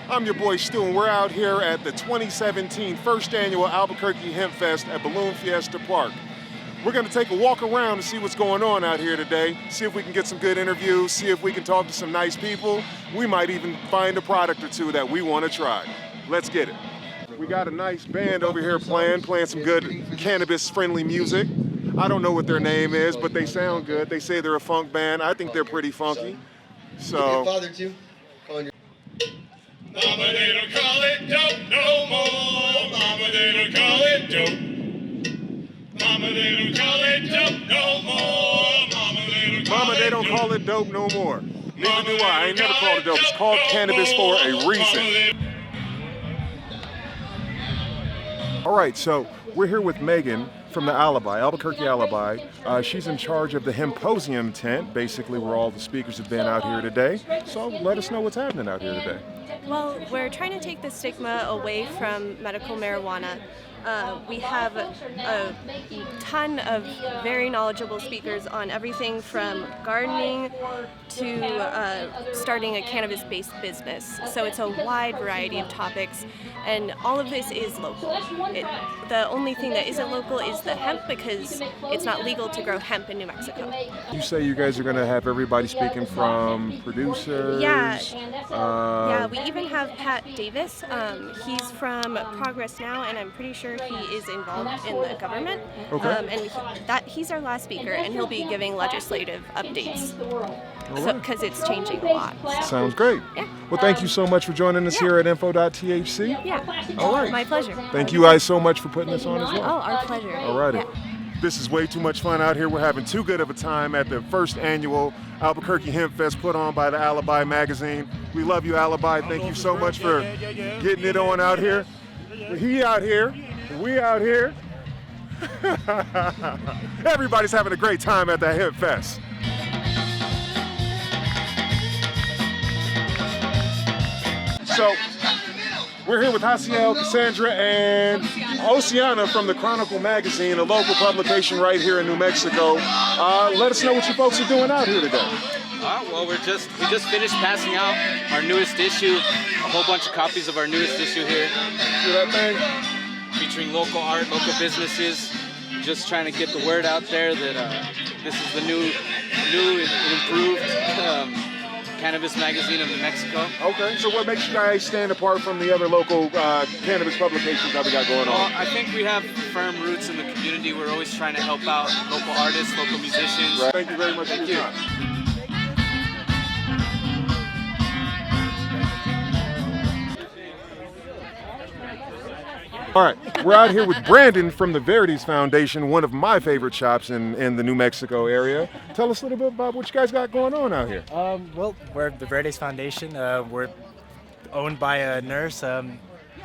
I'm your boy Stu, and we're out here at the 2017 first annual Albuquerque Hemp Fest at Balloon Fiesta Park. We're going to take a walk around to see what's going on out here today, see if we can get some good interviews, see if we can talk to some nice people. We might even find a product or two that we want to try. Let's get it. We got a nice band over here playing some good cannabis-friendly music. I don't know what their name is, but they sound good. They say they're a funk band. I think they're pretty funky. So. Father too. Mama, they don't call it dope no more. Mama, they don't call it dope. Mama, they don't call it dope no more. Mama, they don't call it dope no more. Neither do I. I ain't never called it dope. It's called cannabis for a reason. All right, so we're here with Megan from the Alibi, Albuquerque Alibi. She's in charge of the Hemposium tent, basically where all the speakers have been out here today. So let us know what's happening out here today. Well, we're trying to take the stigma away from medical marijuana. We have a ton of very knowledgeable speakers on everything from gardening to starting a cannabis-based business. So it's a wide variety of topics, and all of this is local. The only thing that isn't local is the hemp, because it's not legal to grow hemp in New Mexico. You say you guys are going to have everybody speaking from producers? Yeah, we even have Pat Davis. He's from Progress Now, and I'm pretty sure he is involved in the government. Okay. And he's our last speaker, and he'll be giving legislative updates because it's changing a lot. So. Sounds great. Yeah. Well, thank you so much for joining us here at Info.thc. Yeah. All right. My pleasure. Thank you guys so much for putting this on as well. Oh, our pleasure. All righty. Yeah. This is way too much fun out here. We're having too good of a time at the first annual Albuquerque Hemp Fest put on by the Alibi magazine. We love you, Alibi. Thank you so much for getting it on out here. He out here. We out here. Everybody's having a great time at the Hemp Fest. So, we're here with Haciel, Cassandra, and Oceana from the Chronicle magazine, a local publication right here in New Mexico. Let us know what you folks are doing out here today. Well, we just finished passing out our newest issue, a whole bunch of copies of our newest issue here. See that thing? Featuring local art, local businesses, just trying to get the word out there that this is the new and improved cannabis magazine of New Mexico. Okay, so what makes you guys stand apart from the other local cannabis publications that we got going on? Well, I think we have firm roots in the community. We're always trying to help out local artists, local musicians. Right. Thank you very much. Thank you. All right, we're out here with Brandon from the Verdes Foundation, one of my favorite shops in the New Mexico area. Tell us a little bit about what you guys got going on out here. Well, we're the Verdes Foundation. We're owned by a nurse,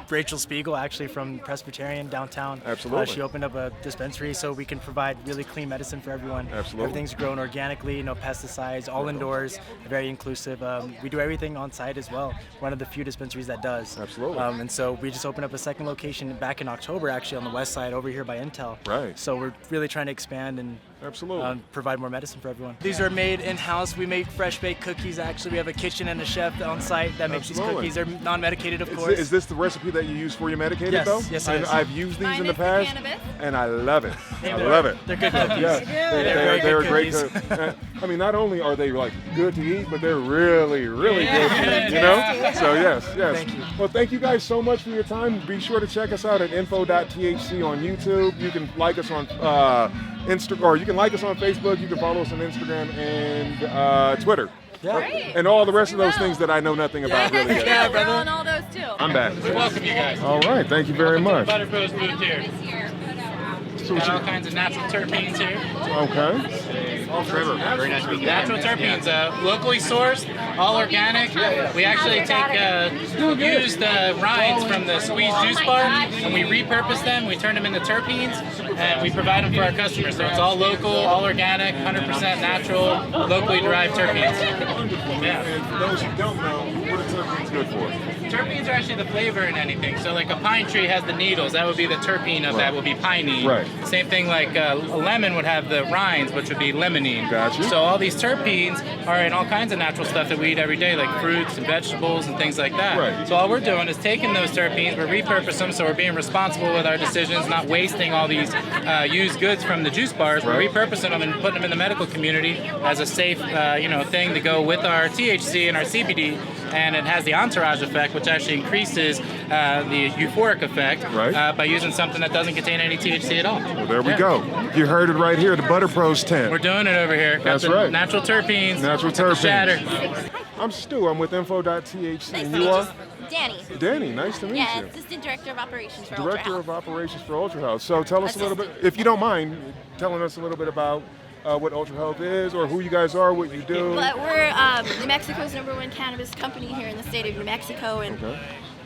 Rachel Spiegel, actually from Presbyterian downtown. Absolutely. She opened up a dispensary so we can provide really clean medicine for everyone. Absolutely. Everything's grown organically, no pesticides, all indoors, very inclusive. We do everything on site as well. One of the few dispensaries that does. Absolutely. And so we just opened up a second location back in October, actually on the west side over here by Intel. Right. So we're really trying to expand and absolutely provide more medicine for everyone. These are made in-house. We make fresh baked cookies. Actually, we have a kitchen and a chef on site that makes these cookies. They're non-medicated, of course. Is this the recipe that you use for your medicated Yes, though? yes it is. I've used these in the past, and I love it. I love it. They're good cookies. Yeah, they're great cookies. I mean, not only are they like good to eat, but they're really, really good to eat, you know? So yes. Thank you. Well, thank you guys so much for your time. Be sure to check us out at info.thc on YouTube. You can like us on Instagram, or you can like us on Facebook. You can follow us on Instagram and Twitter. Yeah. And all the rest of those things that I know nothing about really yet. Yeah, we're on all those too. I'm back. We welcome you guys. All right, thank you very much. Butterfield's booth here. Got all kinds of natural terpenes here. Okay. Trevor, very nice to meet you. Natural terpenes, locally sourced, all organic. We actually take used rinds from the squeezed juice bar, and we repurpose them. We turn them into terpenes, and we provide them for our customers. So it's all local, all organic, 100% natural, locally derived terpenes. Yeah. And for those who don't know, what are terpenes good for? Terpenes are actually the flavor in anything. So like a pine tree has the needles, that would be the terpene of that would be pinene. Right. Same thing like a lemon would have the rinds, which would be lemon limonene. Gotcha. So all these terpenes are in all kinds of natural stuff that we eat every day, like fruits and vegetables and things like that. Right. So all we're doing is taking those terpenes, we're repurposing them, so we're being responsible with our decisions, not wasting all these used goods from the juice bars. We're Right. repurposing them and putting them in the medical community as a safe, thing to go with our THC and our CBD, and it has the entourage effect, which actually increases the euphoric effect Right. by using something that doesn't contain any THC at all. Well, there we go. You heard it right here, the Butter Pros tent. We're doing it over here. Got That's the right. Natural terpenes. Natural got the terpenes. shatter. I'm Stu. I'm with Info.thc. Nice And to you meet are? you. Danny. Danny, nice to meet Yeah, you. Assistant Director of Operations for Director Ultra of Health. Operations for Ultra Health. So tell us a little bit, if you don't mind, telling us a little bit about what Ultra Health is, or who you guys are, what you do. But we're New Mexico's #1 cannabis company here in the state of New Mexico, and Okay.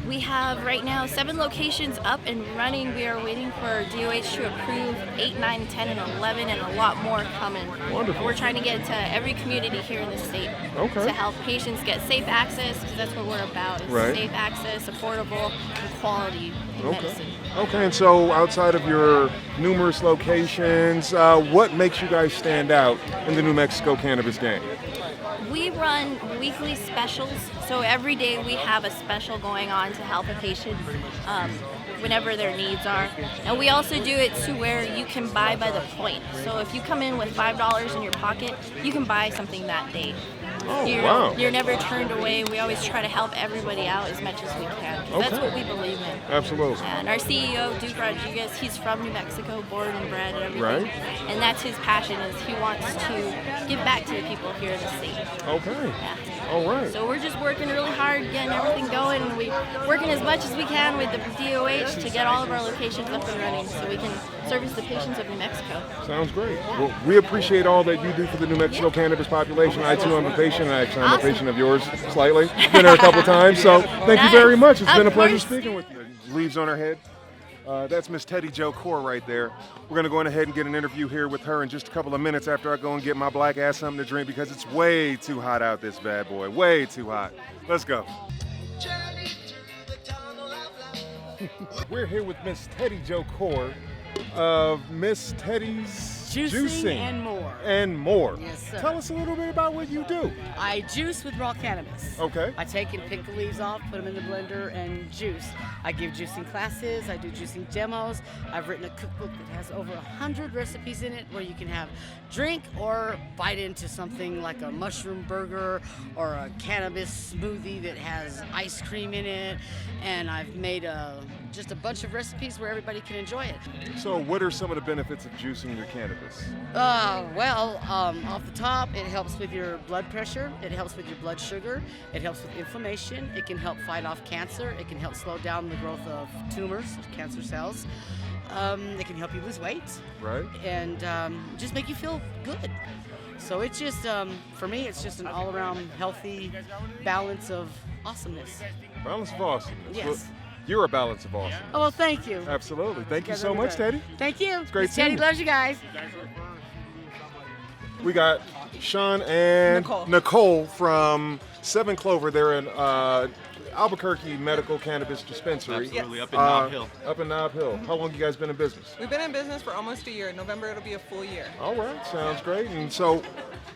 we have right now 7 locations up and running. We are waiting for DOH to approve 8, 9, 10, and 11, and a lot more coming. Wonderful. And we're trying to get into every community here in the state Okay. to help patients get safe access, because that's what we're about, is Right. safe access, affordable, and quality medicine. Okay, and so outside of your numerous locations, what makes you guys stand out in the New Mexico cannabis game? We run weekly specials, so every day we have a special going on to help a patient whenever their needs are. And we also do it to where you can buy by the point. So if you come in with $5 in your pocket, you can buy something that day. Oh, wow. You're never turned away. We always try to help everybody out as much as we can, 'cause that's Okay. what we believe in. Absolutely. And our CEO, Duke Rodriguez, he's from New Mexico, born and bred and everything. Right. And that's his passion, is he wants to give back to the people here in the state. Okay. Yeah. All right. So we're just working really hard, getting everything going, and we're working as much as we can with the DOH to get all of our locations up and running so we can service the patients of New Mexico. Sounds great. Well, we appreciate all that you do for the New Mexico cannabis population. I too am a patient. Actually, I'm a patient of yours slightly. Been there a couple times, so thank you very much. It's been a pleasure speaking with you. Leaves on her head. That's Miss Teddi Jo Core right there. We're going to go ahead and get an interview here with her in just a couple of minutes after I go and get my black ass something to drink, because it's way too hot out, this bad boy. Way too hot. Let's go. We're here with Miss Teddi Jo Core of Miss Teddi's Juicing and more. And more. Yes, sir. Tell us a little bit about what you do. I juice with raw cannabis. Okay. I take and pick the leaves off, put them in the blender, and juice. I give juicing classes. I do juicing demos. I've written a cookbook that has over 100 recipes in it, where you can have drink or bite into something like a mushroom burger or a cannabis smoothie that has ice cream in it. And I've made just a bunch of recipes where everybody can enjoy it. So what are some of the benefits of juicing your cannabis? Off the top, it helps with your blood pressure. It helps with your blood sugar. It helps with inflammation. It can help fight off cancer. It can help slow down the growth of tumors, cancer cells. It can help you lose weight. Right. And just make you feel good. So it's just, for me, it's just an all-around healthy balance of awesomeness. Balance of awesomeness. Yes. Well, you're a balance of awesomeness. Oh, well, thank you. Absolutely. Thank you guys so are much, great. Teddi. Thank you. It's great Miss seeing Teddi you. loves you guys. We got Sean and Nicole from 7 Clover. They're in Albuquerque Medical Cannabis Dispensary. Absolutely, up in Nob Hill. Up in Nob Hill. How long you guys been in business? We've been in business for almost a year. In November, it'll be a full year. All right, sounds great. And so,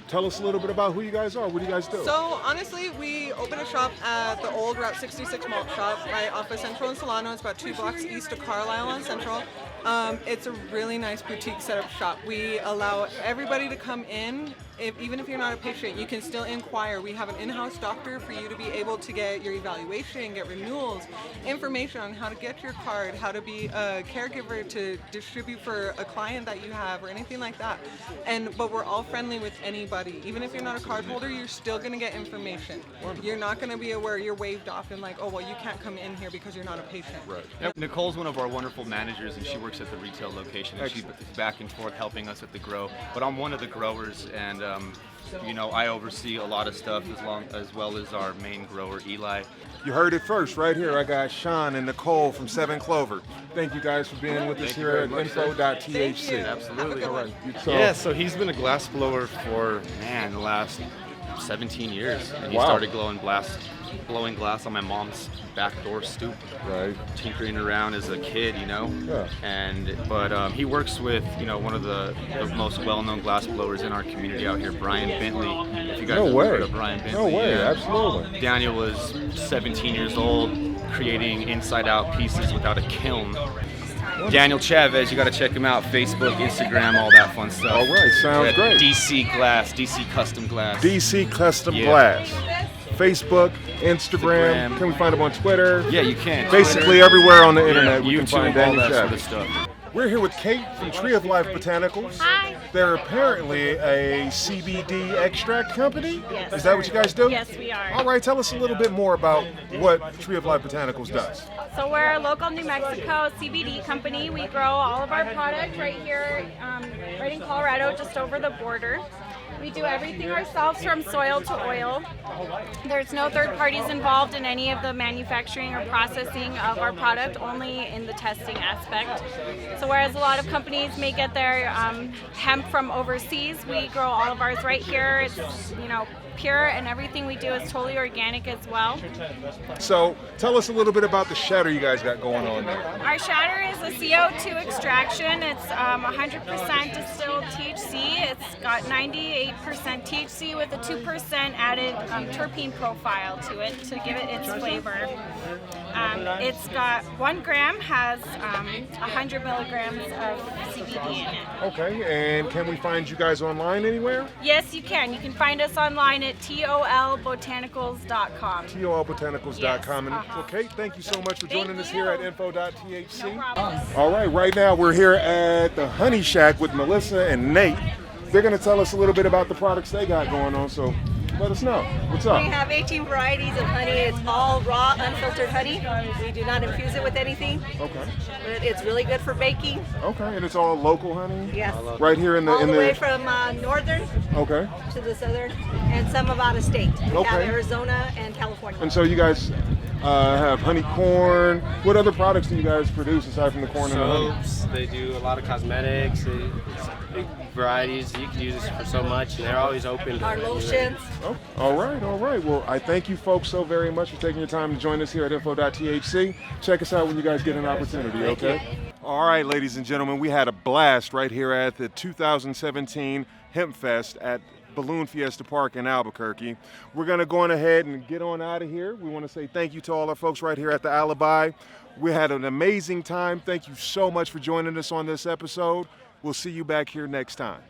tell us a little bit about who you guys are. What do you guys do? So honestly, we opened a shop at the old Route 66 malt shop right off of Central and Solano. It's about 2 blocks east of Carlisle on Central. It's a really nice boutique setup shop. We allow everybody to come in. Even if you're not a patient, you can still inquire. We have an in-house doctor for you to be able to get your evaluation, get renewals, information on how to get your card, how to be a caregiver to distribute for a client that you have, or anything like that. But we're all friendly with anybody. Even if you're not a card holder, you're still going to get information. Wonderful. You're not going to be aware you're waved off and like, oh, well, you can't come in here because you're not a patient. Right. Yep. Nicole's one of our wonderful managers, and she works at the retail location, and she's back and forth helping us at the grow. But I'm one of the growers, and I oversee a lot of stuff as well as our main grower, Eli. You heard it first right here. I got Sean and Nicole from 7 Clover. Thank you guys for being with us Thank you here very at much, sir. Info.thc. Absolutely. All right. Yeah, so he's been a glass blower for, the last 17 years, and he Wow. started blowing glass on my mom's back door stoop. Right. Tinkering around as a kid, you know. Yeah. But he works with, you know, one of the most well-known glass blowers in our community out here, Brian Bentley. If you guys No have way. heard of Brian Bentley. No way. Yeah. Absolutely. Daniel was 17 years old, creating inside-out pieces without a kiln. Daniel Chavez, you got to check him out. Facebook, Instagram, all that fun stuff. All right, sounds great. DC Glass, DC Custom Glass. DC Custom Yeah. Glass. Facebook, Instagram. Instagram. Can we find them on Twitter? Yeah, you can. Basically Twitter. everywhere on the Yeah, internet we YouTube, can find all Daniel that sort of Chavez. stuff. We're here with Kate from Tree of Life Botanicals. Hi. They're apparently a CBD extract company. Yes. Is that what you guys do? Yes, we are. All right, tell us a little bit more about what Tree of Life Botanicals does. So we're a local New Mexico CBD company. We grow all of our product right here, right in Colorado, just over the border. We do everything ourselves from soil to oil. There's no third parties involved in any of the manufacturing or processing of our product, only in the testing aspect. So whereas a lot of companies may get their hemp from overseas, we grow all of ours right here. It's, you know, pure, and everything we do is totally organic as well. So tell us a little bit about the shatter you guys got going on there. Our shatter is a CO2 extraction. It's 100% distilled THC. It's got 98% THC with a 2% added terpene profile to it to give it its flavor. It's got 1 gram, has 100 milligrams of CBD in it. Okay, and can we find you guys online anywhere? Yes, you can. You can find us online at tolbotanicals.com. tolbotanicals.com. And okay, thank you so much for joining us here at Info.thc. No problem. All right now we're here at the Honey Shack with Melissa and Nate. They're going to tell us a little bit about the products they got going on, so let us know. What's up? We have 18 varieties of honey. It's all raw, unfiltered honey. We do not infuse it with anything. Okay. But it's really good for baking. Okay, and it's all local honey? Yes. Right here in the... All the way from northern Okay. to the southern, and some of out of state. We have Okay. Arizona and California. And so you guys have honey corn. What other products do you guys produce aside from the corn and the honey? Soaps, they do a lot of cosmetics, it's big varieties. You can use this for so much, and they're always open. Our lotions. Oh, all right. Well, I thank you folks so very much for taking your time to join us here at Info.thc. Check us out when you guys get an opportunity, okay? All right, ladies and gentlemen, we had a blast right here at the 2017 Hemp Fest at Balloon Fiesta Park in Albuquerque. We're going to go on ahead and get on out of here. We want to say thank you to all our folks right here at the Alibi. We had an amazing time. Thank you so much for joining us on this episode. We'll see you back here next time.